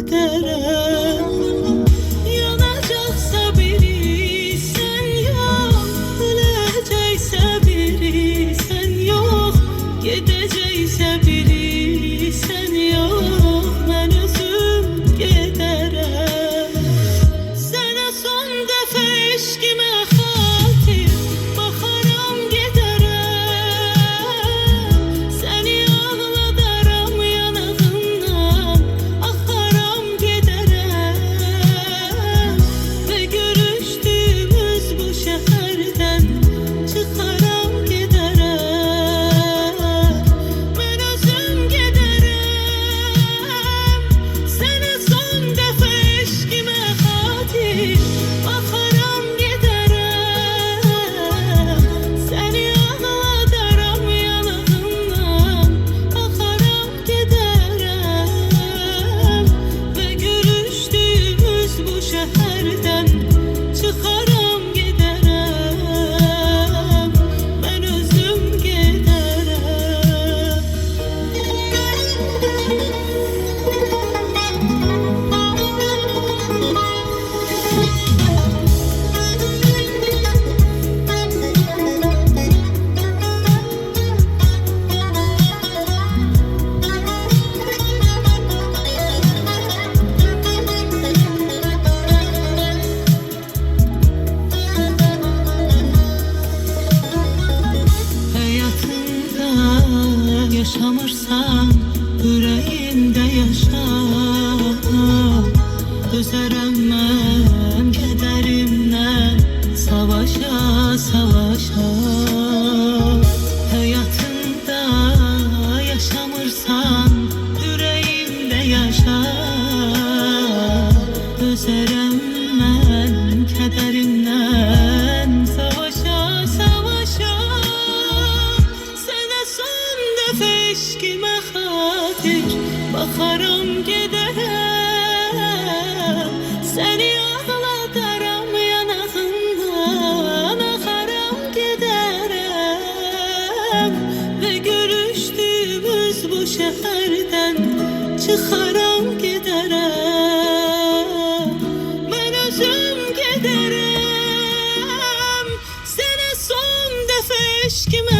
gedərəm. Yanacaqsa biri sən yox, öləcəksə biri sən yox, gedəcəksə biri sən yox, mən özüm gedərəm. Sənə son dəfə eşqimə xatir baxaram gedərəm. Səni ağladaram, yanağından axaram gedərəm. Və görüşdüyümüz bu şəhərdən çıxaram gedərəm. Mən özüm gedərəm. Sənə son dəfə eşqimə xatir baxaram gedərəm. Səni ağladaram, yanağından axaram gedərəm. Və görüşdüyümüz bu şəhərdən çıxaram gedərəm. Mən özüm gedərəm. Həyatında yaşamırsan, ürəyində yaşa. Özərəm mən kədərimdən savaşa, savaşa. Həyatında yaşamırsan, ürəyimdə yaşa. Özərəm mən kədərimdən savaşa, savaşa. Sənə son dəfə eşqimə xatir baxaram gedərəm. Səni ağladaram, yanağından axaram gedərəm. Və görüşdüyümüz bu şəhərdən çıxaram gedərəm. Mən özüm gedərəm. Sənə son dəfə eşqimə